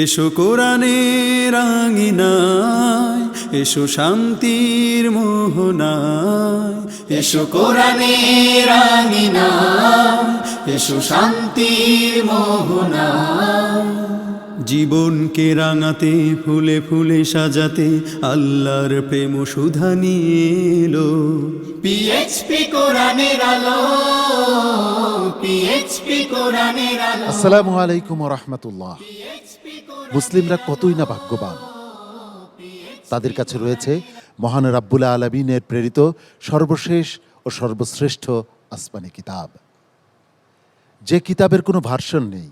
এসো কোরআনের আঙিনায়, এসো শান্তির মোহনায়। এসো কোরআনের আঙিনায়, এসো শান্তির মোহনায়। জীবনকে রাঙাতে, ফুলে ফুলে সাজাতে আল্লাহর প্রেম সুধা নিয়ে এলো পিএইচপি কোরআনের আলো, পিএইচপি কোরআনের আলো। আসসালামু আলাইকুম ওয়া রাহমাতুল্লাহ। মুসলিমরা কতই না ভাগ্যবান, তাদের কাছে রয়েছে মহান রাব্বুল আলামিনের প্রেরিত সর্বশেষ ও সর্বশ্রেষ্ঠ আসমানি কিতাব, যে কিতাবের কোনো ভার্সন নেই।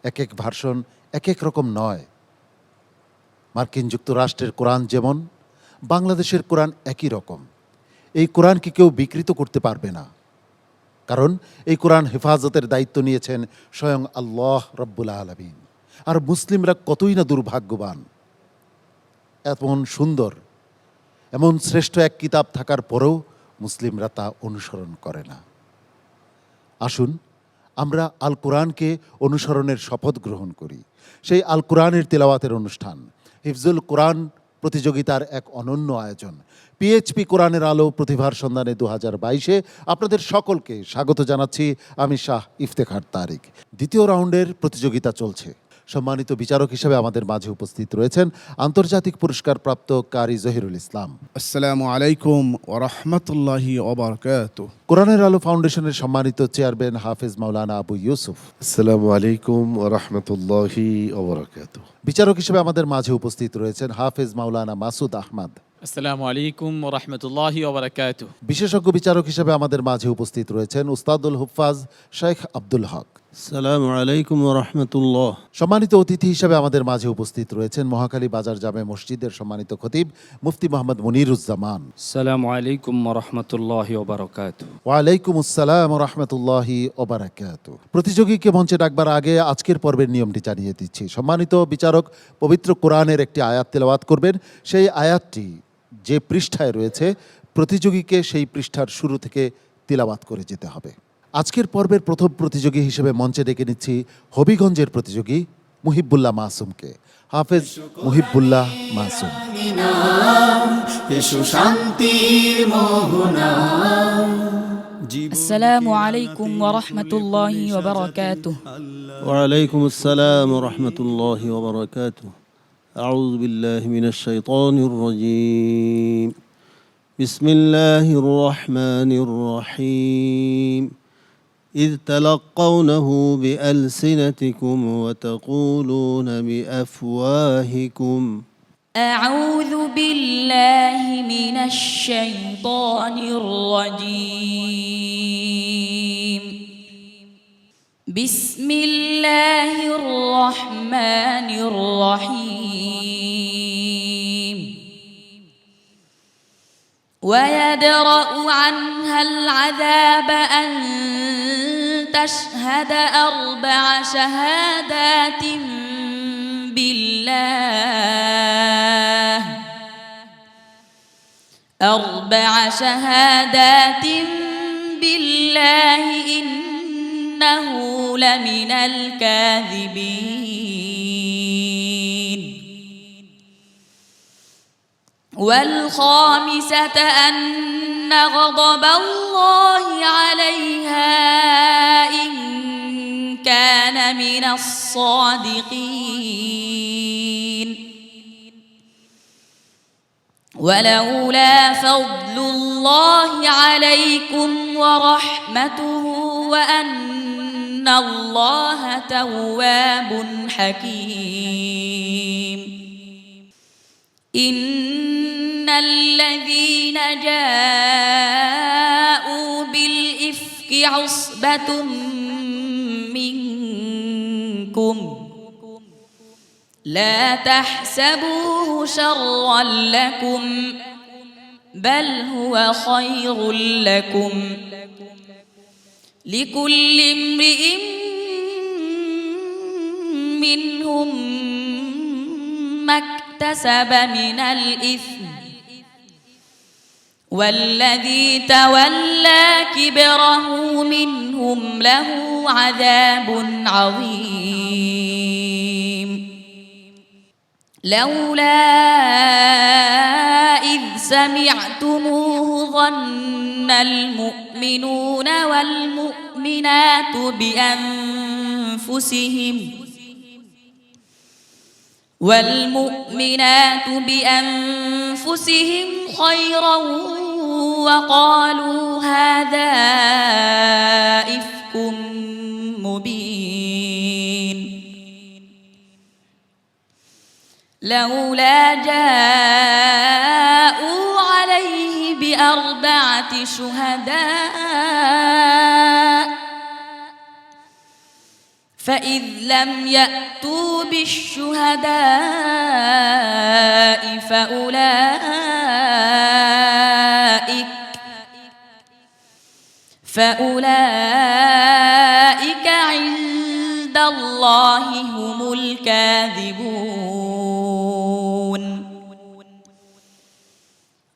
এক এক ভার্সন এক এক রকম নয়। মার্কিন যুক্তরাষ্ট্রের কোরআন যেমন, বাংলাদেশের কোরআন একই রকম। এই কোরআনকে কেউ বিকৃত করতে পারবে না, কারণ এই কোরআন হেফাজতের দায়িত্ব নিয়েছেন স্বয়ং আল্লাহ রাব্বুল আলামিন। আর মুসলিমরা কতই না দুর্ভাগ্যবান, এমন সুন্দর, এমন শ্রেষ্ঠ এক কিতাব থাকার পরেও মুসলিমরা তা অনুসরণ করে না। আসুন আমরা আল কোরআনকে অনুসরণের শপথ গ্রহণ করি। সেই আল কোরআনের তিলাওয়াতের অনুষ্ঠান হিফজুল কোরআন প্রতিযোগিতার এক অনন্য আয়োজন পিএইচপি কোরআনের আলো প্রতিভার সন্ধানে 2022-এ আপনাদের সকলকে স্বাগত জানাচ্ছি। আমি শাহ ইফতেখার তারিক। দ্বিতীয় রাউন্ডের প্রতিযোগিতা চলছে। সম্মানিত বিচারক হিসেবে আমাদের মাঝে উপস্থিত রয়েছেন আন্তর্জাতিক পুরস্কারপ্রাপ্ত কারি জহিরুল ইসলাম। আসসালামু আলাইকুম ওয়া রাহমাতুল্লাহি ওয়া বারাকাতুহু। কোরআনের আলো ফাউন্ডেশনের সম্মানিত চেয়ারম্যান হাফেজ মাওলানা আবু ইউসুফ। আসসালামু আলাইকুম ওয়া রাহমাতুল্লাহি ওয়া বারাকাতুহু। বিচারক হিসেবে আমাদের মাঝে উপস্থিত রয়েছেন হাফেজ মাওলানা মাসুদ আহমদ। আসসালামু আলাইকুম ওয়া রাহমাতুল্লাহি ওয়া বারাকাতুহু। বিশেষজ্ঞ বিচারক হিসেবে আমাদের মাঝে উপস্থিত রয়েছেন উস্তাদুল হুফাজ শেখ আব্দুল হক। আসসালামু আলাইকুম ওয়া রাহমাতুল্লাহ। সম্মানিত অতিথি হিসেবে আমাদের মাঝে উপস্থিত রয়েছেন মহাখালী বাজার জামে মসজিদের সম্মানিত খতিব মুফতি মোহাম্মদ মুনিরুজ্জামান। আসসালামু আলাইকুম ওয়া রাহমাতুল্লাহি ওয়া বারাকাতুহু। ওয়ালাইকুম আসসালাম ওয়া রাহমাতুল্লাহি ওয়া বারাকাতুহু। প্রতিযোগীকে মঞ্চে ডাকবার আগে আজকের পর্বের নিয়মটি জানিয়ে দিচ্ছি। সম্মানিত বিচারক পবিত্র কোরআনের একটি আয়াত তেলাওয়াত করবেন। সেই আয়াতটি যে পৃষ্ঠায় রয়েছে, প্রতিযোগীকে সেই পৃষ্ঠার শুরু থেকে তিলাওয়াত করে যেতে হবে। আজকের পর্বের প্রথম প্রতিযোগী হিসেবে মঞ্চে ডেকে নিচ্ছি হবিগঞ্জের প্রতিযোগী মুহিবুল্লাহ মাসুমকে। হাফেজ মুহিবুল্লাহ মাসুম। এসো শান্তির মোহনা। আসসালামু আলাইকুম ওয়া রাহমাতুল্লাহি ওয়া বারাকাতুহু। ওয়া আলাইকুম আসসালাম ওয়া রাহমাতুল্লাহি ওয়া বারাকাতুহু। আউযু বিল্লাহি মিনাশ শাইতানির রাজীম। বিসমিল্লাহির রাহমানির রহিম। إذ تلقونه بألسنتكم وتقولون بأفواهكم. أعوذ بالله من الشيطان الرجيم. بسم الله الرحمن الرحيم. ويدرأ عنها العذاب أن تشهد أربع شهادات بالله إنه لمن الكاذبين. والخامسة أن غضب الله عليها إن كان من الصادقين. ولولا فضل الله عليكم ورحمته وأن الله تواب حكيم. إن الذين جاءوا بالإفك عصبة منكم لا تحسبوه شرا لكم بل هو خير لكم. لكل امرئ منهم ما اكتسب من الإثم والذي تولى كبره منهم له عذاب عظيم. لولا إذ سمعتموه ظن المؤمنون والمؤمنات بأنفسهم خيرا وقالوا هذا إفك مبين لولا جاءوا عليه بأربعة شهداء فإذ لم يأتوا بالشهداء فأولئك عند الله هم الكاذبون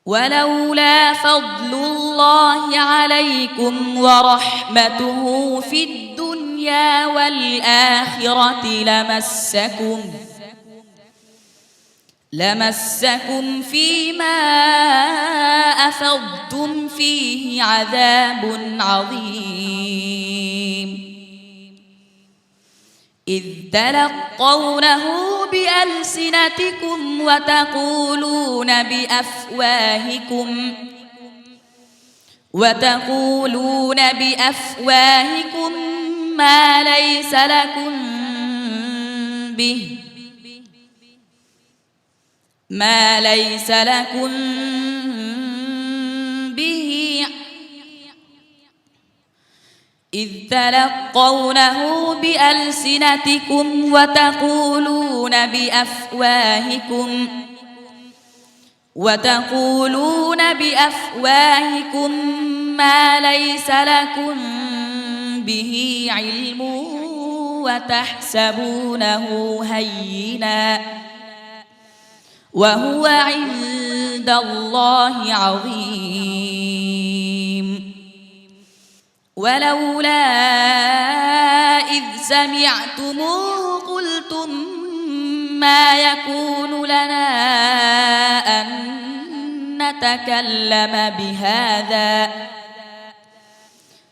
ولولا فضل الله عليكم ورحمته في الدنيا والآخرة لمسكم فيما أفضتم فيه عذاب عظيم إذ تلقونه بألسنتكم وتقولون بأفواهكم ما ليس لكم به إذ تلقونه بألسنتكم وتقولون بأفواهكم ما ليس لكم به علم وتحسبونه هينا وهو عند الله عظيم ولولا إذ سمعتموه قلتم ما يكون لنا أن نتكلم بهذا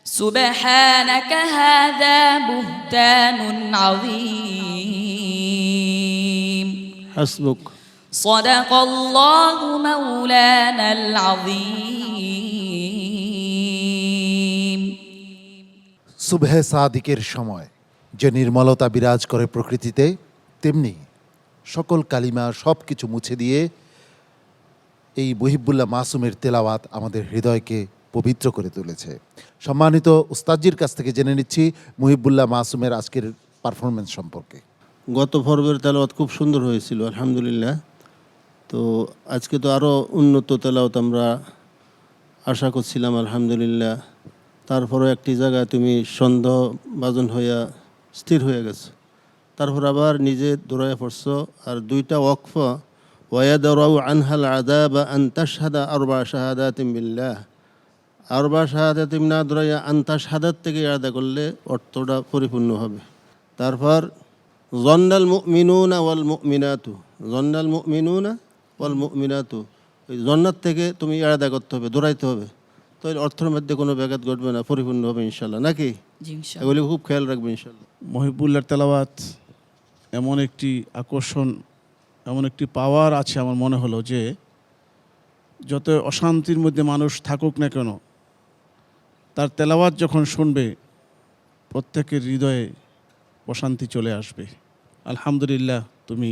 سبحانك هذا بهتان عظيم حسبك صدق الله مولانا العظيم সুবহে সাদিকের সময় যে নির্মলতা বিরাজ করে প্রকৃতিতে, তেমনি সকল কালিমা সব কিছু মুছে দিয়ে এই মুহিবুল্লাহ মাসুমের তেলাওয়াত আমাদের হৃদয়কে পবিত্র করে তুলেছে। সম্মানিত উস্তাদজির কাছ থেকে জেনে নিচ্ছি মুহিবুল্লাহ মাসুমের আজকের পারফরমেন্স সম্পর্কে। গত পর্বের তেলাওয়াত খুব সুন্দর হয়েছিল আলহামদুলিল্লাহ। তো আজকে তো আরও উন্নত তেলাওয়াত আমরা আশা করছিলাম আলহামদুলিল্লাহ। তারপরও একটি জায়গায় তুমি সন্দেহভাজন হইয়া স্থির হয়ে গেছো, তারপর আবার নিজে দৌড়াইয়া পড়ছো। আর দুইটা ওয়াকফ ওয়াদারাউ আনহাল আযাবা আন তাশহাদা আরবা শাহাদাতিন বিল্লাহ, আরবা শাহাদাতিন না দৌড়াইয়া আন তাশহাদাত থেকে আলাদা করলে অর্থটা পরিপূর্ণ হবে। তারপর জন্নাল মুমিনুনা ওয়াল মুমিনাতু, জন্নাল মুমিনুনা ওয়াল মুমিনাতু, ওই জন্নাত থেকে তুমি আলাদা করতে হবে, দৌড়াইতে হবে। তো অর্থের মধ্যে কোনো ব্যাঘাত ঘটবে না, পরিপূর্ণ হবে ইনশাল্লাহ, নাকি? এগুলি খুব খেয়াল রাখবে ইনশাল্লাহ। মহিবুল্লাহর তেলাওয়াত এমন একটি আকর্ষণ, এমন একটি পাওয়ার আছে, আমার মনে হলো যে যত অশান্তির মধ্যে মানুষ থাকুক না কেন, তার তেলাওয়াত যখন শুনবে প্রত্যেকের হৃদয়ে প্রশান্তি চলে আসবে। আলহামদুলিল্লাহ, তুমি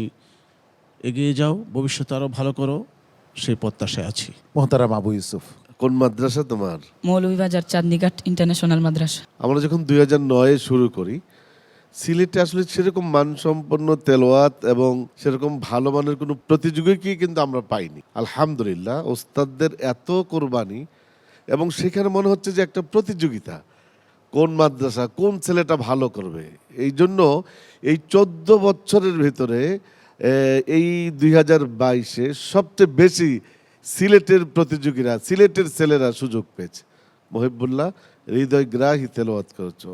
এগিয়ে যাও, ভবিষ্যতে আরও ভালো করো, সেই প্রত্যাশায় আছি। মোহতারাম আবু ইউসুফ, কোন মাদ্রাসা তোমার? মৌলভীবাজার চাঁদনীঘাট ইন্টারন্যাশনাল মাদ্রাসা। আমরা যখন 2009-এ শুরু করি, সিলেটে আসলে সেরকম মানসম্পন্ন তেলাওয়াত এবং সেরকম ভালো মানের কোনো প্রতিযোগীকে কিন্তু আমরা পাইনি। আলহামদুলিল্লাহ, ওস্তাদদের এত কোরবানি, এবং সেখানে মনে হচ্ছে যে একটা প্রতিযোগিতা, কোন মাদ্রাসা কোন ছেলেটা ভালো করবে। এই জন্য এই 14 বছরের ভিতরে এই 2022-এ সবচেয়ে বেশি সিলেটের প্রতিযোগীরা, সিলেটের ছেলেরা সুযোগ পেয়েছে। মহিবুল্লাহ, হৃদয়গ্রাহী তেলাওয়াত করেছো,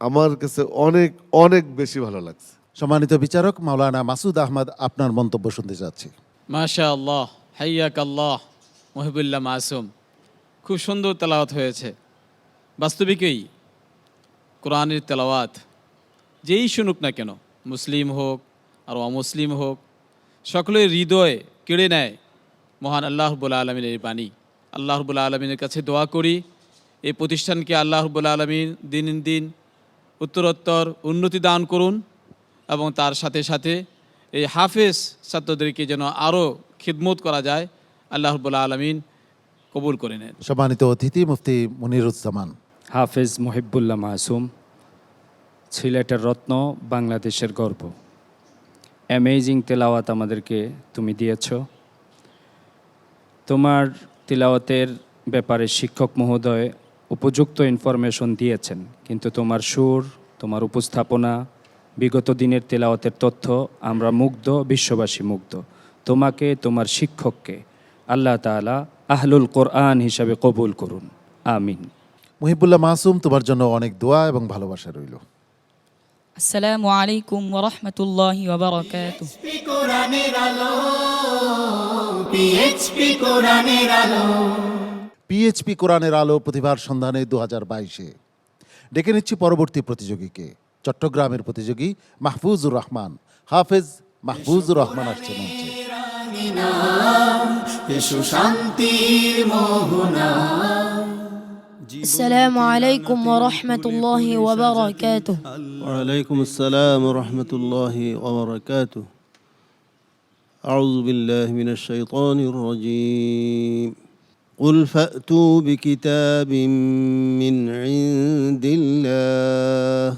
আমার কাছে অনেক অনেক বেশি ভালো লাগছে। সম্মানিত বিচারক মাওলানা মাসুদ আহমদ, আপনার মন্তব্য শুনতে চাচ্ছি। মাশা আল্লাহ, হাইয়াক আল্লাহ, মহিবুল্লাহ মাসুম। খুব সুন্দর তেলাওয়াত হয়েছে। বাস্তবিকই কোরআনের তেলাওয়াত যেই শুনুক না কেন, মুসলিম হোক আর অমুসলিম হোক, সকলের হৃদয়ে কেড়ে নেয় মহান আল্লাহ রাব্বুল আলামিনের বাণী। আল্লাহ রাব্বুল আলামিনের কাছে দোয়া করি এই প্রতিষ্ঠানকে আল্লাহ রাব্বুল আলামিন দিন দিন উত্তরোত্তর উন্নতি দান করুন, এবং তার সাথে সাথে এই হাফেজ ছাত্রদেরকে যেন আরও খিদমত করা যায়, আল্লাহ রাব্বুল আলামিন কবুল করে নেন। সম্মানিত অতিথি মুফতি মনিরুজ্জামান। হাফেজ মহিবুল্লাহ মাসুম, সিলেটের রত্ন, বাংলাদেশের গর্ব। অ্যামেজিং তেলাওয়াত আমাদেরকে তুমি দিয়েছ। তোমার তিলাওয়াতের ব্যাপারে শিক্ষক মহোদয় উপযুক্ত ইনফরমেশন দিয়েছেন, কিন্তু তোমার সুর, তোমার উপস্থাপনা, বিগত দিনের তেলাওয়াতের তথ্য, আমরা মুগ্ধ, বিশ্ববাসী মুগ্ধ। তোমাকে, তোমার শিক্ষককে আল্লাহ তাআলা আহলুল কোরআন হিসাবে কবুল করুন, আমিন। মুহিবুল্লাহ মাসুম, তোমার জন্য অনেক দোয়া এবং ভালোবাসা রইল। আসসালামু আলাইকুম ওয়া রাহমাতুল্লাহি ওয়া বারাকাতুহু। কোরআনের আলো, পিএইচপি কোরআনের আলো। পিএইচপি কোরআনের আলো প্রতিভার সন্ধানে 2022-এ ডেকে নিচ্ছি পরবর্তী প্রতিযোগীকে। চট্টগ্রামের প্রতিযোগী মাহফুজুর রহমান, হাফেজ মাহফুজুর রহমান আসছে মঞ্চে। এসো শান্তির মোহনা। السلام عليكم ورحمة الله وبركاته. وعليكم السلام ورحمة الله وبركاته. أعوذ بالله من الشيطان الرجيم. قل فأتوا بكتاب من عند الله.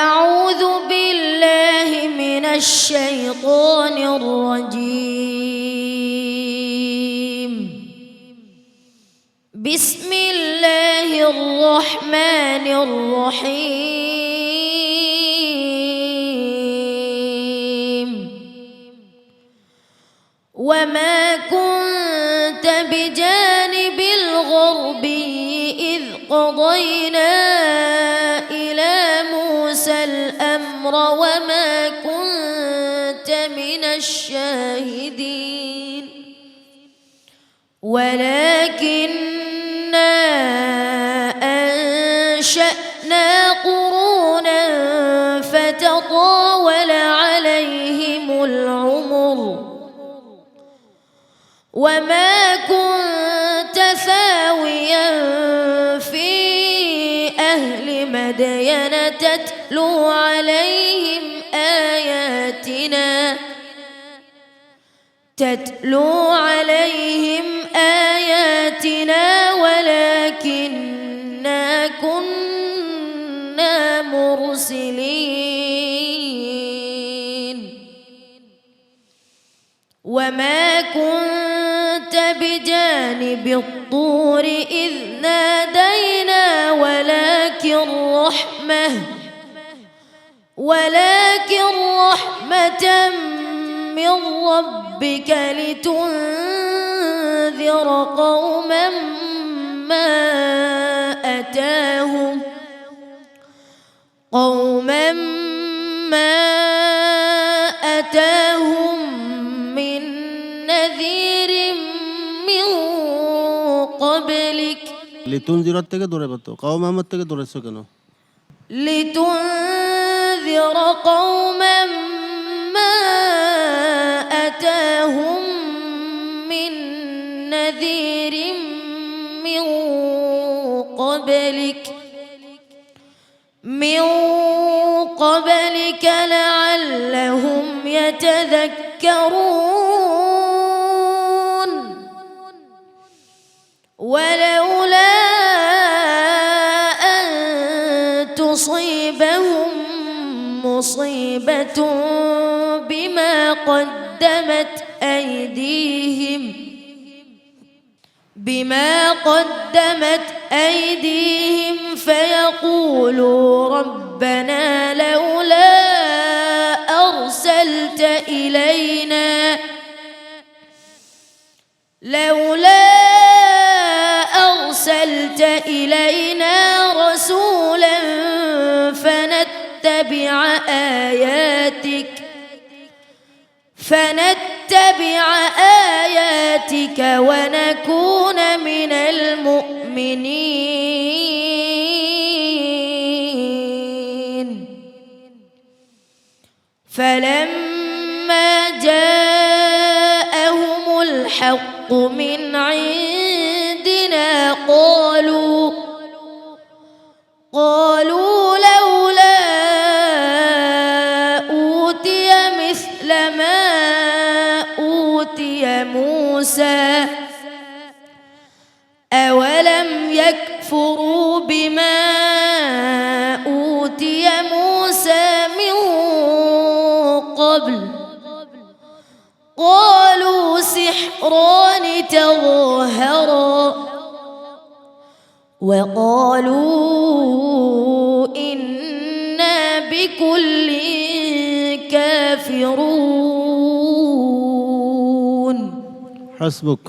أعوذ بالله من الشيطان الرجيم. بسم الله الرحمن الرحيم. وما كنت بجانب الغربي إذ قضينا إلى موسى الأمر وما كنت من الشاهدين ولكننا أنشأنا قرونا فتطاول عليهم العمر وما كنت ثاويا في أهل مدين تتلو عليهم آياتنا ولكننا كنا مرسلين وما كنت بجانب الطور إذ نادينا ولكن رحمة من ربك لتنذر قوما ما أتاهم من نذير من قبلك লিতুনজিরাত থেকে দূরে পাতো, কওম আহমদ থেকে দূরেছো কেন? لتنذر قوما ما أتاهم من نذير من قبلك لعلهم يتذكرون ولولا أن تصيبهم مصيبة بما قدمت أيديهم فيقولوا ربنا لولا أرسلت إلينا رسولا فنتبع فنتبع آياتك ونكون من المؤمنين فلما جاءهم الحق من عندنا قالوا لولا أوتي مثل ما أوتي موسى أولم يكفروا بما أوتي موسى من قبل قالوا سحران تظاهرا وقالوا إنا بكل كافرون حسبك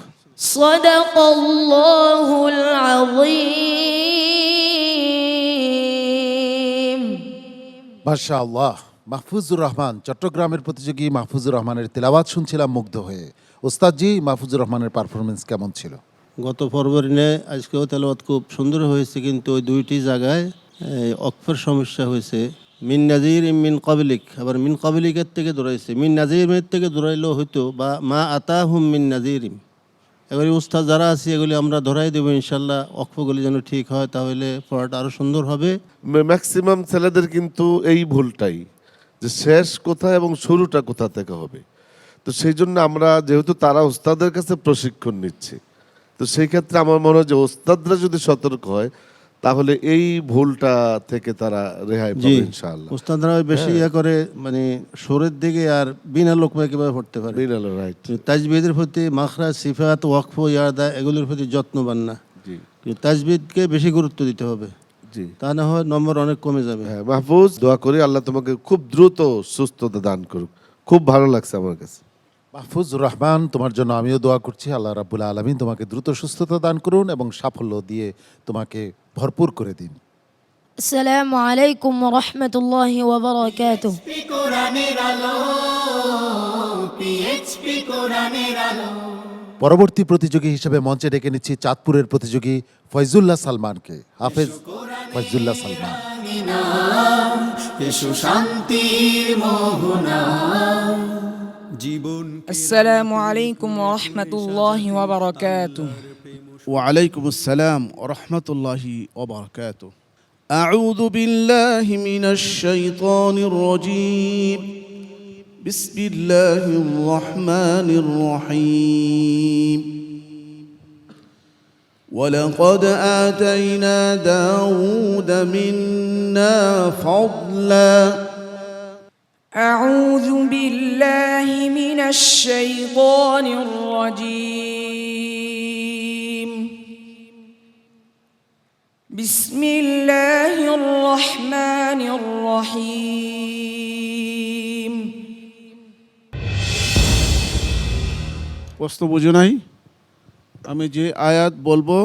صدق الله العظيم মাশাআল্লাহ। মাহফুজুর রহমান, চট্টগ্রামের প্রতিযোগী মাহফুজুর রহমানের তেলাওয়াত শুনছিলাম মুগ্ধ হয়ে। ওস্তাদজি, মাহফুজুর রহমানের পারফরমেন্স কেমন ছিল? গত ফরওয়ারিনে আজকেও তেলাওয়াত খুব সুন্দর হয়েছে, কিন্তু ওই দুইটি জায়গায় অক্ষর সমস্যা হয়েছে। মিন নাজির মিন কাবলিক, আবার মিন কাবলিকের থেকে দৌড়াইছে, মিন নাজিরের থেকে দৌড়াইলেও হয়তো, বা মা আতা হুম মিন নাজিরিম। এগুলি উস্তাদ যারা আছে এগুলি আমরা ধরাই দেবো ইনশাল্লাহ, অক্ষরগুলি যেন ঠিক হয়, তাহলে পড়াটা আরও সুন্দর হবে। ম্যাক্সিমাম ছেলেদের কিন্তু এই ভুলটাই, যে শেষ কোথায় এবং শুরুটা কোথা থেকে হবে। তো সেই জন্য আমরা যেহেতু তারা ওস্তাদের কাছে প্রশিক্ষণ নিচ্ছে, তো সেই ক্ষেত্রে আমার মনে হয় যে ওস্তাদরা যদি সতর্ক হয় তাহলে এই ভুলটা থেকে তারা রেহাই জি, পাবে ইনশাআল্লাহ। উস্তাদরা বেশি ইয়ে করে, মানে সুরের দিকে আর বিনা লোকমা কিভাবে পড়তে পারে। রাইট। তাজবিদের প্রতি মাখরাজ, সিফাত, ওয়াকফ, ইয়াদা এগুলোর প্রতি যত্নবান না। জি তাজবিদকে বেশি গুরুত্ব দিতে হবে, জি। তা না হয় নম্বর অনেক কমে যাবে। হ্যাঁ মাহফুজ, দোয়া করি আল্লাহ তোমাকে খুব দ্রুত সুস্থতা দান করুক। খুব ভালো লাগছে আমার কাছে। মাহফুজুর রহমান, তোমার জন্য আমিও দোয়া করছি। আল্লাহ রাব্বুল আলামিন তোমাকে দ্রুত সুস্থতা দান করুন এবং সাফল্য দিয়ে তোমাকে ভরপুর করে দিন। السلام عليكم ورحمة الله وبركاته কোরআনের আলো, পিএইচপি কোরআনের আলো। পরবর্তী প্রতিযোগী হিসেবে মঞ্চে ডেকে নিচ্ছি চাঁদপুরের প্রতিযোগী ফয়জুল্লাহ সালমানকে। হাফেজ ফয়জুল্লাহ সালমান। এসো শান্তির মোহনা, السلام عليكم ورحمة الله وبركاته وعليكم السلام ورحمة الله وبركاته. أعوذ بالله من الشيطان الرجيم. بسم الله الرحمن الرحيم. ولقد آتينا داود منا فضلا. أعوذ بالله من الشيطان الرجيم بسم الله الرحمن الرحيم প্রশ্ন বুঝো নাই? আমি যে আয়াত বলবো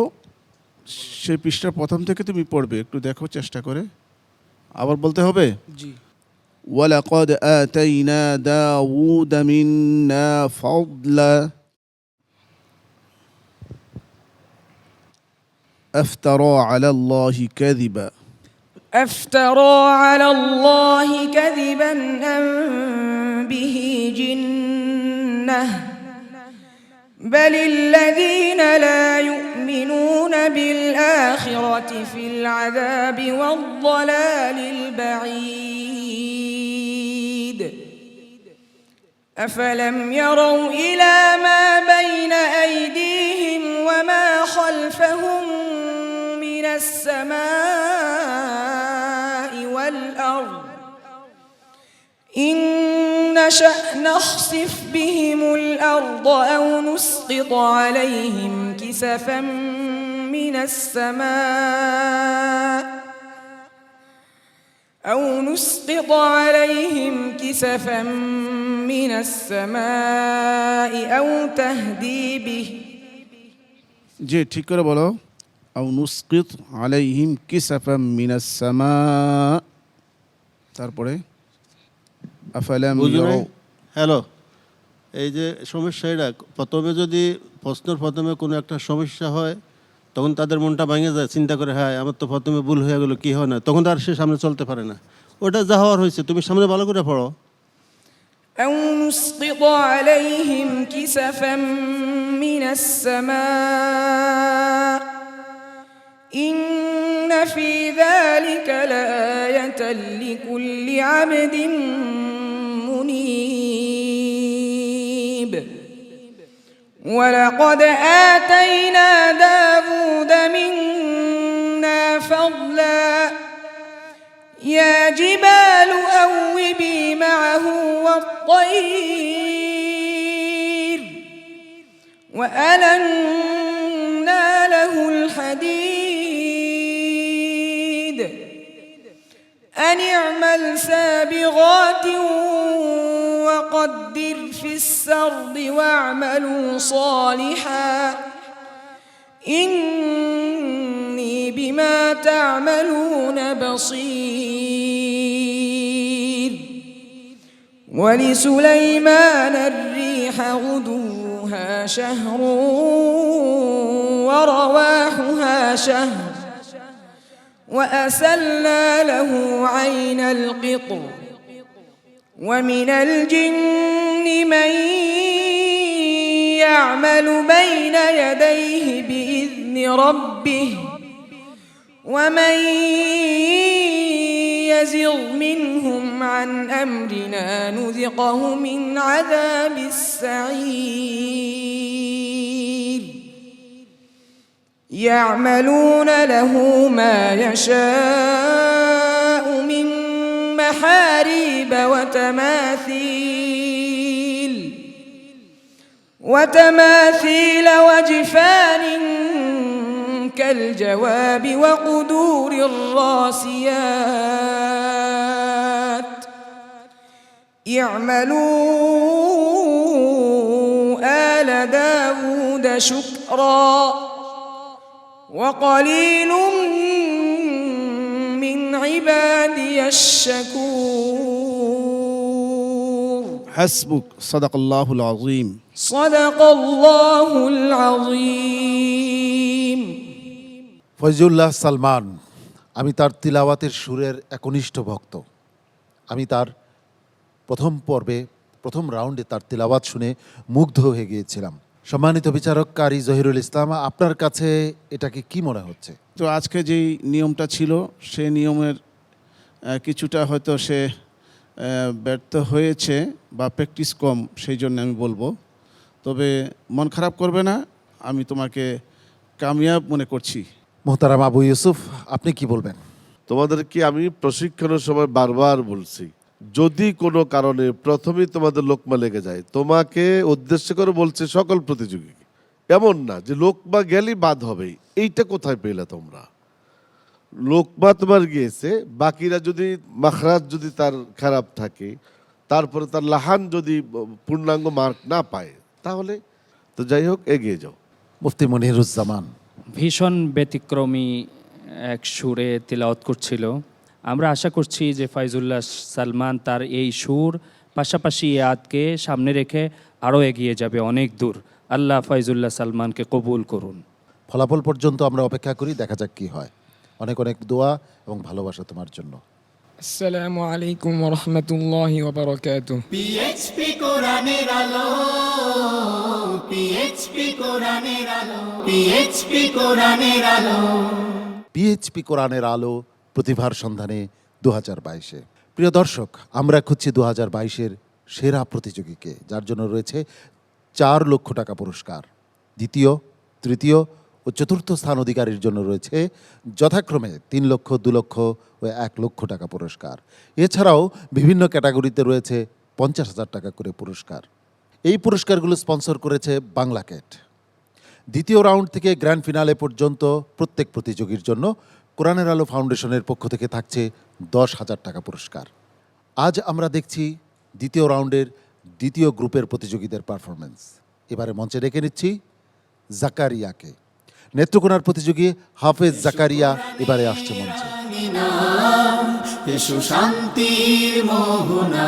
সেই পৃষ্ঠার প্রথম থেকে তুমি পড়বে, একটু দেখো চেষ্টা করে। আবার বলতে হবে? জি। ولقد آتينا داود منا فضلا. أفترى على الله كذبا. أفترى على الله كذبا أم به جنة بل الذين لا يؤمنون بالآخرة في العذاب والضلال البعيد أفلم يروا إلى ما بين أيديهم وما خلفهم من السماء والأرض إن نشأ نخسف بهم الأرض أو نسقط عليهم كسفا من السماء أو تهدي به. জি, ঠিক করে বলো। أو نسقط عليهم كسفا من السماء. তারপরে أفلم يروا. হ্যালো, এই যে সমস্যা, এটা প্রথমে যদি প্রশ্নের প্রথমে কোনো একটা সমস্যা হয় তখন তাদের মনটা ভেঙে যায়, চিন্তা করে হ্যাঁ আমার তো প্রথমে ভুল হয়ে গেলো, কী হয় না, তখন তো আর সে সামনে চলতে পারে না। ওটা যা হওয়ার হয়েছে, তুমি সামনে ভালো করে পড়ো। أو نسقط عليهم كسفا من السماء إن في ذلك لآية لكل عبد منيب ولقد آتينا داود منا فضلا يا جبال أوبي معه والطير وألنا له الحديد أن اعمل سابغات وقدر في السرد واعملوا صالحا إني بما تعملون بصير ولسليمان الريح غدوها شهر ورواحها شهر وأسلنا له عين القطر ومن الجن من يعمل بين يديه بإذن ربه ومن يزغ منهم عن أمرنا نذقه من عذاب السعير يعملون له ما يشاء من محاريب وتماثيل وجفان كالجواب وقدور الراسيات اعملوا آل داود شكرا وقليل من عبادي الشكور হাসবুক সাদাকাল্লাহুল আযীম। صدق الله العظيم ফয়জুল্লাহ সালমান, আমি তার তিলাওয়াতের সুরের একনিষ্ঠ ভক্ত। আমি তার প্রথম পর্বে প্রথম রাউন্ডে তার তিলাওয়াত শুনে মুগ্ধ হয়ে গিয়েছিলাম। সম্মানিত বিচারক কারি জহিরুল ইসলাম, আপনার কাছে এটাকে কি মনে হচ্ছে? তো আজকে যেই নিয়মটা ছিল সেই নিয়মের কিছুটা হয়তো সে ব্যর্থ হয়েছে বা প্র্যাকটিস কম, সেই জন্য আমি বলবো। তবে মন খারাপ করবে না, আমি তোমাকে কামিয়াব মনে করছি। মোহতারাম আবু ইউসুফ, আপনি কি বলবেন? তোমাদেরকে আমি প্রশিক্ষণের সময় বারবার বলছি, যদি কোনো কারণে প্রথমেই তোমাদের লোকমা লেগে যায়, তোমাকে উদ্দেশ্য করে বলছে সকল প্রতিযোগীকে, এমন না যে লোকমা গেলি বাদ হবে। এইটা কোথায় পেলে তোমরা? লোকমা তোমার গিয়েছে, বাকিরা যদি মাখরাজ যদি তার খারাপ থাকে, তারপরে তার লাহান যদি পূর্ণাঙ্গ মার্ক না পায়, তাহলে তো যাই হোক এগিয়ে যাও। মুফতি মনিরুজ্জামান, ভীষণ ব্যতিক্রমী এক সুরে তিলাওয়াত করছিল। আমরা আশা করছি যে ফাইজুল্লাহ সালমান তার এই সুর পাশাপাশি ইয়াদকে সামনে রেখে আরও এগিয়ে যাবে অনেক দূর। আল্লাহ ফাইজুল্লাহ সালমানকে কবুল করুন। ফলাফল পর্যন্ত আমরা অপেক্ষা করি, দেখা যাক কি হয়। অনেক অনেক দোয়া এবং ভালোবাসা তোমার জন্য। السلام عليكم ورحمة الله وبركاته পিএইচপি কোরআনের আলো, পিএইচপি কোরআনের আলো, পিএইচপি কোরআনের আলো, পিএইচপি কোরআনের আলো প্রতিভার সন্ধানে 2022-এ। প্রিয় দর্শক, আমরা খুঁজছি 2022-এর সেরা প্রতিযোগীকে, যার জন্য রয়েছে 4 লক্ষ টাকা পুরস্কার। দ্বিতীয়, তৃতীয় ও চতুর্থ স্থান অধিকারীর জন্য রয়েছে যথাক্রমে 3 লক্ষ, 2 লক্ষ ও 1 লক্ষ টাকা পুরস্কার। এছাড়াও বিভিন্ন ক্যাটাগরিতে রয়েছে 50,000 টাকা করে পুরস্কার। এই পুরস্কারগুলো স্পন্সর করেছে বাংলা ক্যাট। দ্বিতীয় রাউন্ড থেকে গ্র্যান্ড ফিনালে পর্যন্ত প্রত্যেক প্রতিযোগীর জন্য কোরআনের আলো ফাউন্ডেশনের পক্ষ থেকে থাকছে 10,000 টাকা পুরস্কার। আজ আমরা দেখছি দ্বিতীয় রাউন্ডের দ্বিতীয় গ্রুপের প্রতিযোগীদের পারফরমেন্স। এবারে মঞ্চে ডেকে নিচ্ছি জাকারিয়াকে। নেত্রকোনার প্রতিযোগী হাফেজ জাকারিয়া এবারে আসছে মঞ্চে। এসো শান্তির মোহনা,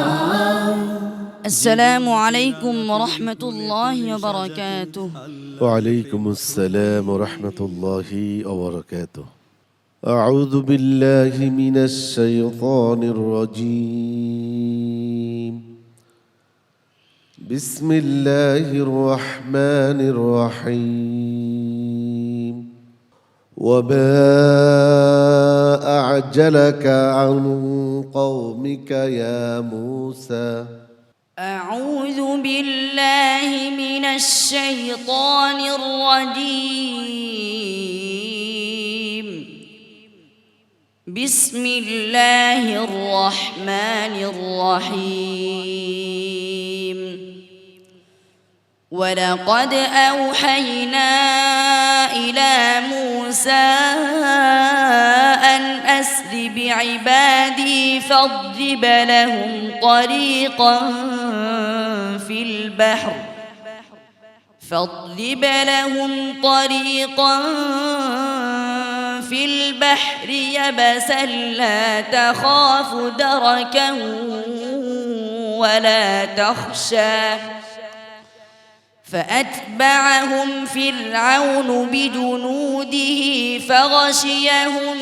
السلام عليكم ورحمة الله وبركاته. وعليكم السلام ورحمة الله وبركاته. أعوذ بالله من الشيطان الرجيم. بسم الله الرحمن الرحيم. وما أعجلك عن قومك يا موسى. أعوذ بالله من الشيطان الرجيم. بسم الله الرحمن الرحيم. ولقد أوحينا إلى موسى أن أسر بعبادي فاضرب لهم طريقا في البحر يبسا لا تخاف دركا ولا تخشى فأتبعهم فرعون بجنوده فغشيهم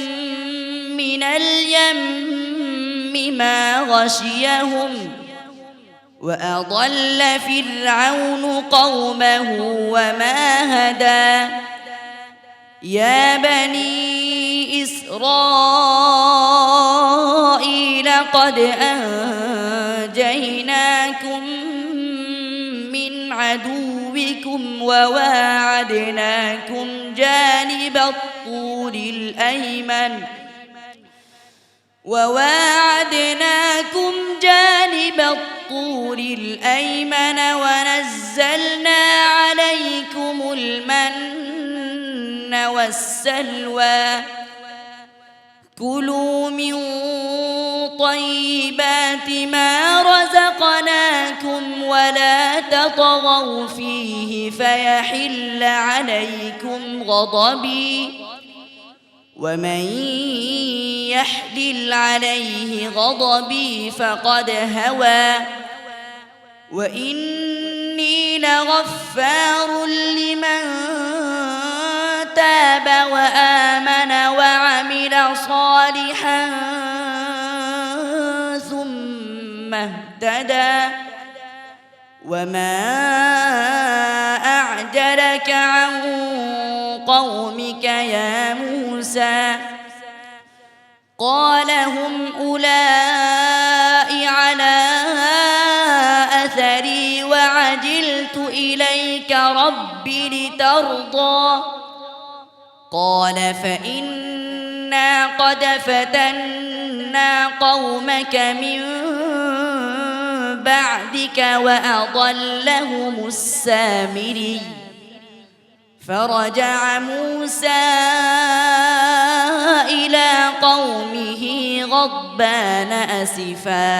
من اليم ما غشيهم وأضل فرعون قومه وما هدى. يا بني إسرائيل قد أنجيناكم من عدوكم وواعدناكم جانب الطور الأيمن ونزلنا عليكم المن والسلوى. كلوا من طيبات ما رزقناكم ولا تطغوا فيه فيحل عليكم غضبي ومن يحلل عليه غضبي فقد هوى. وإني لغفار لمن تاب وآمن وعمل صالحا ثم اهتدى. وما أعجلك عن قومك يا موسى. قال هم أولئك على أثري وعجلت إليك رب لترضى. قال فإنا قد فتنا قومك من بعدك وأضلهم السامري. فرجع موسى إلى قومه غضبان أسفا.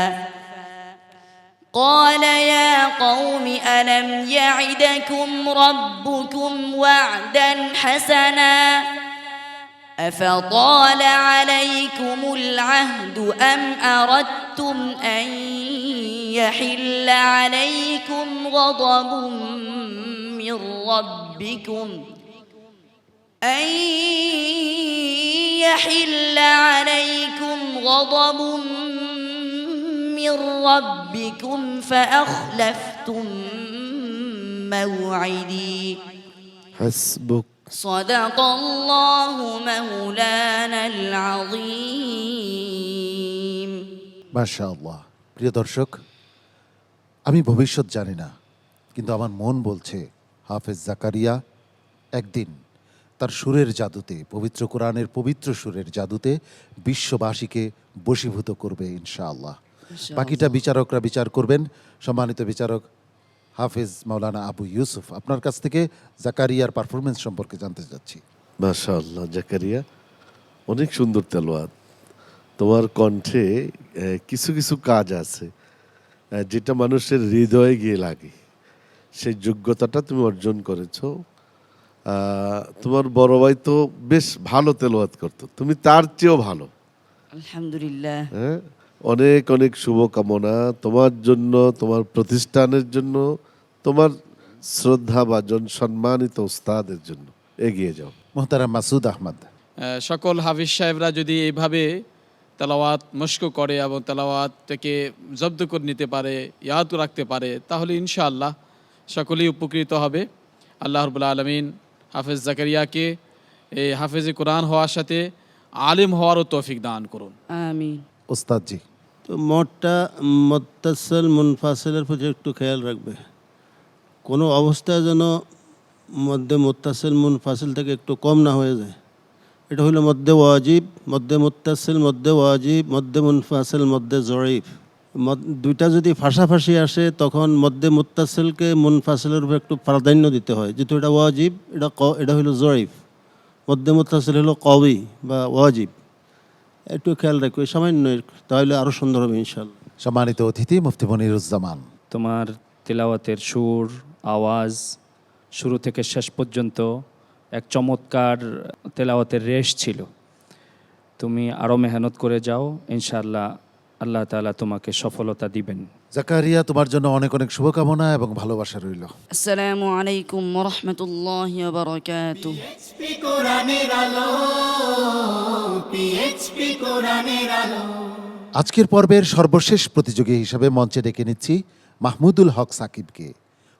قال يا قوم ألم يعدكم ربكم وعدا حسنا أفطال عليكم العهد أم أردتم أن يحل عليكم غضب من ربكم فأخلفتم موعدي. حسبك. صدق الله مولانا العظيم. মাশাআল্লাহ। প্রিয় দর্শক, আমি ভবিষ্যৎ জানি না, কিন্তু আমার মন বলছে হাফেজ জাকারিয়া একদিন তার সুরের জাদুতে, পবিত্র কোরআনের পবিত্র সুরের জাদুতে বিশ্ববাসীকে বশীভূত করবে ইনশাআল্লাহ। বাকিটা বিচারকরা বিচার করবেন। সম্মানিত বিচারক হাফেজ মাওলানা আবু ইউসুফ, আপনার কাছ থেকে জাকারিয়ার পারফরমেন্স সম্পর্কে জানতে চাচ্ছি। মাশাআল্লাহ জাকারিয়া, অনেক সুন্দর তেলাওয়াত। তোমার কণ্ঠে কিছু কিছু কাজ আছে যেটা মানুষের হৃদয়ে গিয়ে লাগে। সেই যোগ্যতাটা তুমি অর্জন করেছো। তোমার বড় ভাই তো বেশ ভালো তেলাওয়াত করতো, তুমি তার চেয়েও ভালো। আলহামদুলিল্লাহ। হ্যাঁ, অনেক অনেক শুভকামনা তোমার জন্য, তোমার প্রতিষ্ঠানের জন্য, তোমার শ্রদ্ধাভাজন সম্মানিত উস্তাদের জন্য। এগিয়ে যাও। মোহতারাম মাসুদ আহমদ। সকল হাফিজ সাহেবরা যদি এইভাবে তেলাওয়াত মস্ক করে এবং তেলাওয়াতটাকে জব্দ করে নিতে পারে, ইয়াদ রাখতে পারে, তাহলে ইনশাআল্লাহ সকলেই উপকৃত হবে। আল্লাহ রাব্বুল আলামিন হাফেজ জাকারিয়াকে এই হাফেজে কোরআন হওয়ার সাথে আলিম হওয়ারও তৌফিক দান করুন, آمين। ওস্তাদজি। তো মদটা মুত্তাসিল মুনফাসিলের প্রতি একটু খেয়াল রাখবে, কোনো অবস্থায় যেন মধ্যে মুত্তাসিল মুনফাসিল থেকে একটু কম না হয়ে যায়। এটা হলো মধ্যে ওয়াজিব, মধ্যে মুত্তাসিল, মধ্যে ওয়াজিব, মধ্যে মুনফাসিল, মধ্যে জয়ীফ। দুইটা যদি ফাঁসাফাঁসি আসে তখন মধ্যে মুত্তাসিলকে মুনফাসিলের উপর একটু প্রাধান্য দিতে হয়, যেহেতু এটা ওয়াজিব, এটা হলো জয়ীফ। মধ্যে মুত্তাসিল হলো কওয়ি বা ওয়াজিব। একটু খেয়াল রাখবে সামান্য, তাহলে আরও সুন্দর হবে ইনশাআল্লাহ। সম্মানিত অতিথি মুফতি মনিরুজ্জামান। তোমার তেলাওয়াতের সুর, আওয়াজ শুরু থেকে শেষ পর্যন্ত এক চমৎকার তেলাওয়াতের রেশ ছিল। তুমি আরও মেহনত করে যাও, ইনশাআল্লাহ আল্লাহ তাআলা তোমাকে সফলতা দিবেন। জাকারিয়া, তোমার জন্য অনেক অনেক শুভকামনা এবং ভালোবাসা রইল। السلام عليكم ورحمة الله وبركاته। পিএইচপি কোরআনের আলো, পিএইচপি কোরআনের আলো। আজকের পর্বের সর্বশেষ প্রতিযোগী হিসেবে মঞ্চে ডেকে নিচ্ছি মাহমুদুল হক সাকিবকে।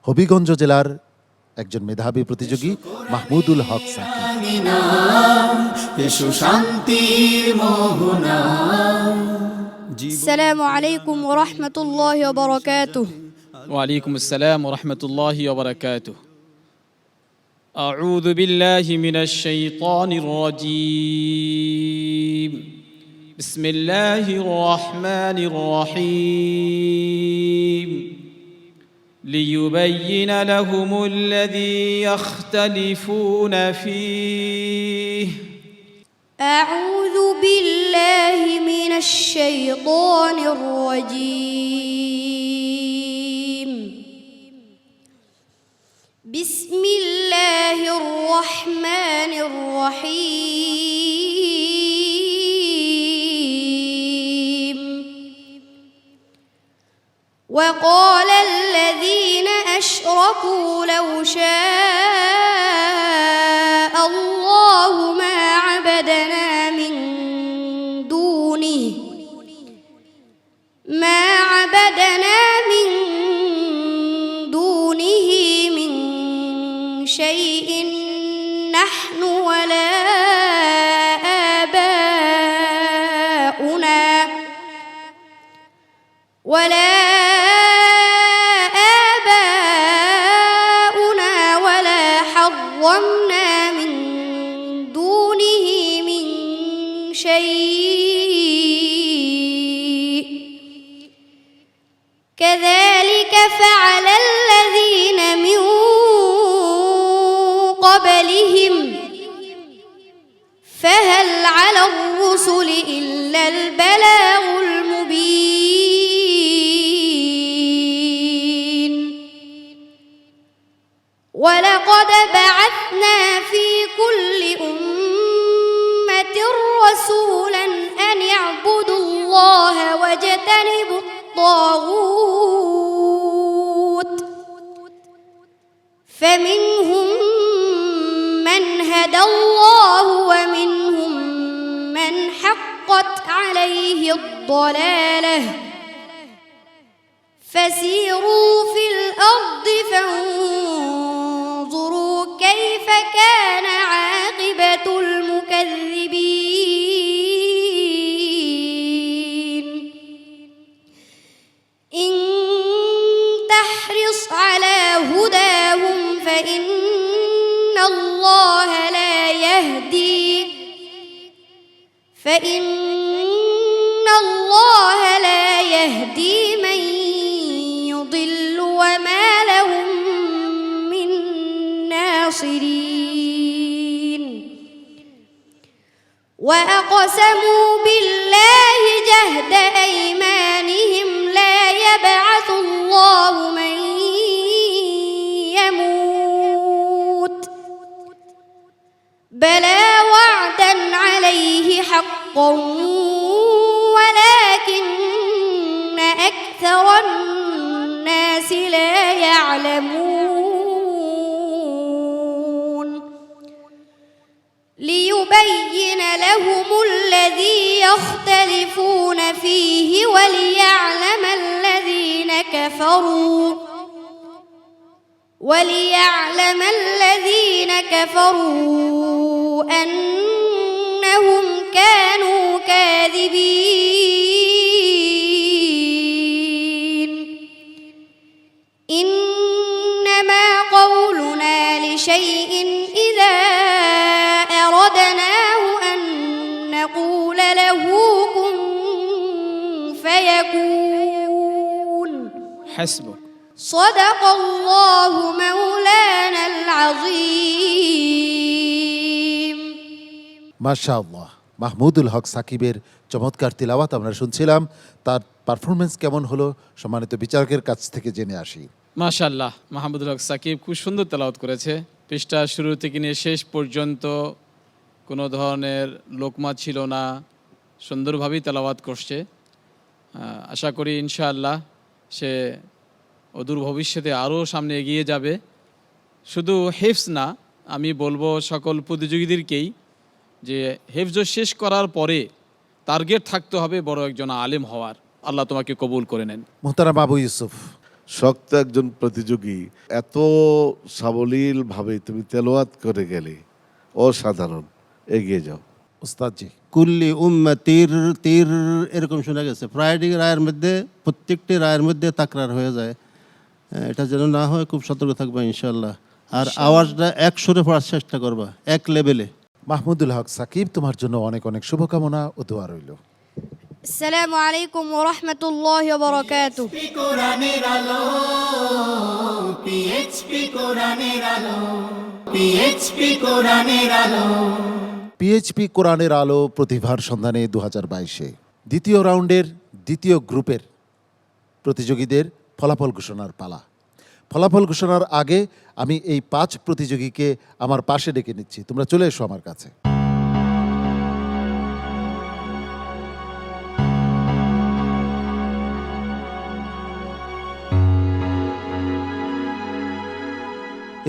হবিগঞ্জ জেলার একজন মেধাবী প্রতিযোগী মাহমুদুল হক সাকিব। এসো শান্তির মোহনা। السلام عليكم ورحمة الله وبركاته. ওয়ালাইকুম আসসালাম ওয়া রাহমাতুল্লাহি ওয়া বারাকাতুহু। আউযু বিল্লাহি মিনাশ শাইতানির রাজীম। বিসমিল্লাহির রাহমানির রহিম। লিয়ুবাইয়িনা লাহুমুল্লাযী ইয়াখতালিফুনা ফীহি। أعوذ بالله من الشيطان الرجيم. بسم الله الرحمن الرحيم. وقال الذين أشركوا لو شاء الله ما عبدنا من دونه من شيء نحن ولا آباؤنا ولا حرمنا من دونه من شيء كذلك فعل الذين من قبلهم فهل على الرسل إلا البلاغ المبين. ولقد بعثنا في كل أمة رسولا أن اعبدوا الله واجتنبوا الطاغوت فمنهم من هدى الله ومنهم من حقت عليه الضلالة فسيروا في الأرض فانظروا كيف كان عاقبة المكذبين. إن تحرص على هداهم فإن الله لا يهدي من يضل وما لهم من ناصرين. وأقسموا بالله جهد أيمانهم لا يبعث الله من يموت بلى وعدا عليه حقا ولكن يعلمون ليبين لهم الذي يختلفون فيه وليعلم الذين كفروا أنهم كانوا كاذبين إنما قولنا لشيء إذا أردناه أن نقول له كن فيكون حسبك صدق الله مولانا العظيم মাশাআল্লাহ, মাহমুদুল হক সাকিবের চমৎকার তিলাওয়াত আমরা শুনছিলাম। তার পারফরমেন্স কেমন হলো সম্মানিত বিচারকের কাছ থেকে জেনে আসি। মাশাআল্লাহ, মাহমুদুল হক সাকিব খুব সুন্দর তেলাওয়াত করেছে। পৃষ্ঠা শুরু থেকে নিয়ে শেষ পর্যন্ত কোনো ধরনের লোকমা ছিল না, সুন্দরভাবেই তেলাওয়াত করছে। আশা করি ইনশাআল্লাহ সে অদূর ভবিষ্যতে আরও সামনে এগিয়ে যাবে। শুধু হেফজ না, আমি বলবো সকল প্রতিযোগীদেরকেই যে হেফজ শেষ করার পরে টার্গেট থাকতে হবে বড় একজন আলেম হওয়ার। আল্লাহ তোমাকে কবুল করে নেন। মোহতারাম আবু ইউসুফ, শক্ত একজন প্রতিযোগী, এত সাবলীলভাবে তুমি তেলাওয়াত করে গেলে, অসাধারণ। এগিয়ে যাও উস্তাদজি। কুল্লি উম্মাতির তীর এরকম শোনা গেছে। প্রায়টি রায়ের মধ্যে, প্রত্যেকটি রায়ের মধ্যে তাকরার হয়ে যায়। এটা যেন না হয়, খুব সতর্ক থাকবা ইনশাল্লাহ। আর আওয়াজটা এক সুরে পড়ার চেষ্টা করবা, এক লেভেলে। মাহমুদুল হক সাকিব, তোমার জন্য অনেক অনেক শুভকামনা ও দোয়া রইল। আসসালামু আলাইকুম ওয়া রাহমাতুল্লাহি ওয়া বারাকাতুহু কোরআনের আলো, পিএইচপি কোরআনের আলো, পিএইচপি কোরআনের আলো। পিএইচপি কোরআনের আলো প্রতিভার সন্ধানে 2022-এ দ্বিতীয় রাউন্ডের দ্বিতীয় গ্রুপের প্রতিযোগীদের ফলাফল ঘোষণার পালা। ফলাফল ঘোষণার আগে আমি এই 5 প্রতিযোগীকে আমার পাশে ডেকে নিচ্ছি। তোমরা চলে এসো আমার কাছে।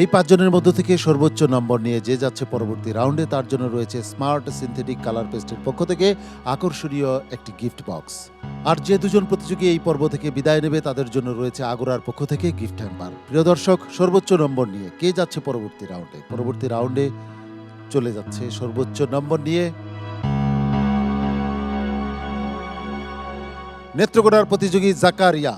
এই 5 জনের মধ্য থেকে সর্বোচ্চ নম্বর নিয়ে যে যাচ্ছে পরবর্তী রাউন্ডে, তার জন্য রয়েছে স্মার্ট সিনথেটিক কালার পেস্টের পক্ষ থেকে আকর্ষণীয় একটি গিফট বক্স। আর যে 2জন প্রতিযোগী এই পর্ব থেকে বিদায় নেবে, তাদের জন্য রয়েছে আগোরার পক্ষ থেকে গিফট হ্যাম্পার। প্রিয় দর্শক, সর্বোচ্চ নম্বর নিয়ে কে যাচ্ছে পরবর্তী রাউন্ডে? পরবর্তী রাউন্ডে চলে যাচ্ছে সর্বোচ্চ নম্বর নিয়ে নেত্রকোনার প্রতিযোগী জাকারিয়া।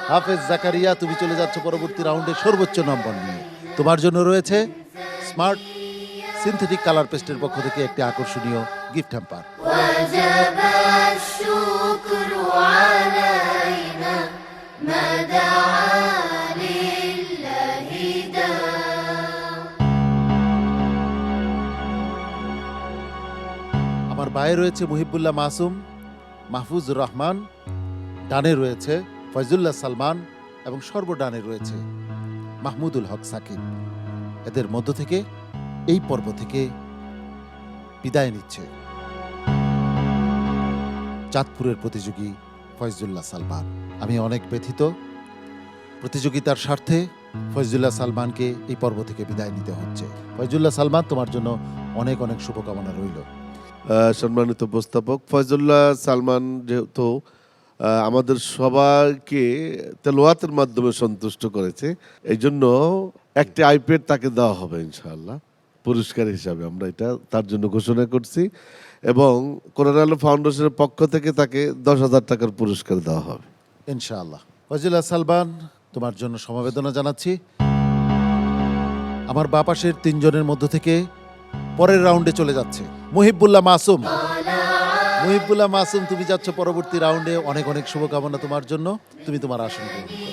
হাফেজ জাকারিয়া, তুমি চলে যাচ্ছ পরবর্তী রাউন্ডে সর্বোচ্চ নম্বর নিয়ে। তোমার জন্য রয়েছে স্মার্ট সিনথেটিক কালার পেস্টের পক্ষ থেকে একটি আকর্ষণীয় গিফট হ্যাম্পার। আমার বায়ে রয়েছে মুহিবুল্লাহ মাসুম, মাহফুজুর রহমান, ডানে রয়েছে ফয়জুল্লাহ সালমান এবং সর্বডানে রয়েছে মাহমুদুল হক সাকিব। এদের মধ্য থেকে এই পর্ব থেকে বিদায় নিচ্ছে চাঁদপুরের প্রতিযোগী ফয়জুল্লাহ সালমান। আমি অনেক ব্যথিত, প্রতিযোগিতার স্বার্থে ফয়জুল্লাহ সালমানকে এই পর্ব থেকে বিদায় নিতে হচ্ছে। ফয়জুল্লাহ সালমান, তোমার জন্য অনেক অনেক শুভকামনা রইল। সম্মানিত উপস্থাপক, ফয়জুল্লাহ সালমান যেহেতু আমাদের সবাইকে তেলাওয়াতের মাধ্যমে সন্তুষ্ট করেছে, এই জন্য একটি আইপ্যাড তাকে দেওয়া হবে ইনশাআল্লাহ পুরস্কার হিসাবে। আমরা এটা তার জন্য ঘোষণা করছি এবং কোরআন আলো ফাউন্ডেশনের পক্ষ থেকে তাকে 10,000 টাকার পুরস্কার দেওয়া হবে ইনশাআল্লাহ। ফয়জুল্লাহ সালমান, তোমার জন্য সমবেদনা জানাচ্ছি। আমার বাঁ পাশের 3 জনের মধ্য থেকে পরের রাউন্ডে চলে যাচ্ছে মুহিবুল্লাহ মাসুম। মুহিবুল্লাহ মাসুম, তুমি যাচ্ছ পরবর্তী রাউন্ডে। অনেক অনেক শুভকামনা তোমার জন্য। তুমি তোমার আসন গ্রহণ করো।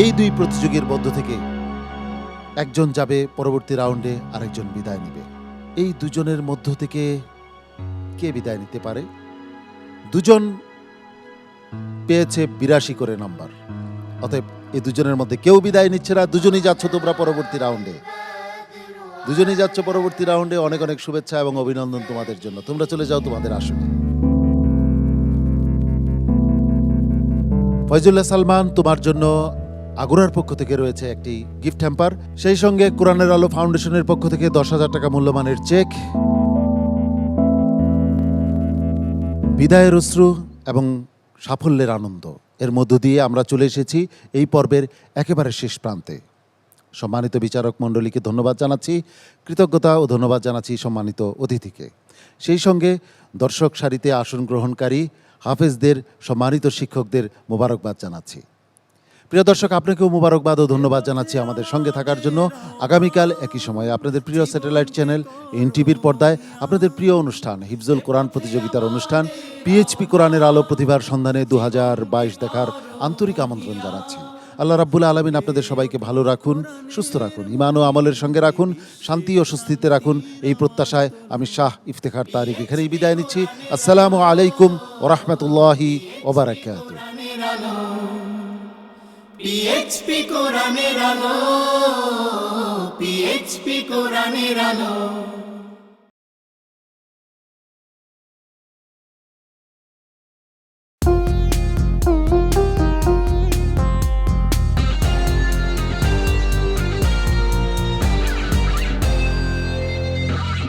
এই 2 প্রতিযোগীর মধ্য থেকে একজন যাবে পরবর্তী রাউন্ডে, আরেকজন বিদায় নিবে। এই 2 জনের মধ্য থেকে কে বিদায় নিতে পারে? 2 জন পেয়েছে 82 করে নাম্বার, অতএব এই 2 জনের মধ্যে কেউ বিদায় নিচ্ছে না। 2 জনই যাচ্ছ তোমরা পরবর্তী রাউন্ডে। 2 জনই যাচ্ছ পরবর্তী রাউন্ডে। অনেক অনেক শুভেচ্ছা এবং অভিনন্দন তোমাদের জন্য। তোমরা চলে যাও তোমাদের আসনে। ফয়জুল্লাহ সালমান, তোমার জন্য আগুরার পক্ষ থেকে রয়েছে একটি গিফট হ্যাম্পার, সেই সঙ্গে কোরআনের আলো ফাউন্ডেশনের পক্ষ থেকে 10,000 টাকা মূল্যমানের চেক। বিদায়ের অশ্রু এবং সাফল্যের আনন্দ এর মধ্য দিয়ে আমরা চলে এসেছি এই পর্বের একেবারে শেষ প্রান্তে। সম্মানিত বিচারক মণ্ডলীকে ধন্যবাদ জানাচ্ছি, কৃতজ্ঞতা ও ধন্যবাদ জানাচ্ছি সম্মানিত অতিথিকে। সেই সঙ্গে দর্শক সারিতে আসন গ্রহণকারী হাফেজদের, সম্মানিত শিক্ষকদের মোবারকবাদ জানাচ্ছি। প্রিয় দর্শক, আপনাকেও মোবারকবাদ ও ধন্যবাদ জানাচ্ছি আমাদের সঙ্গে থাকার জন্য। আগামীকাল একই সময়ে আপনাদের প্রিয় স্যাটেলাইট চ্যানেল এনটিভির পর্দায় আপনাদের প্রিয় অনুষ্ঠান হিফজুল কোরআন প্রতিযোগিতার অনুষ্ঠান পিএইচপি কোরআনের আলো প্রতিভার সন্ধানে 2022 দেখার আন্তরিক আমন্ত্রণ জানাচ্ছি। আল্লাহ রাব্বুল আলামিন আপনাদের সবাইকে ভালো রাখুন, সুস্থ রাখুন, ঈমান ও আমলের সঙ্গে রাখুন, শান্তি ও সুস্থিতে রাখুন। এই প্রত্যাশায় আমি শাহ ইফতেখার তারিক এখানেই বিদায় নিচ্ছি। আসসালামু আলাইকুম ওয়া রাহমাতুল্লাহি ওয়া বারাকাতুহু। পিএইচপি কোরআনের আলো, পিএইচপি কোরআনের আলো।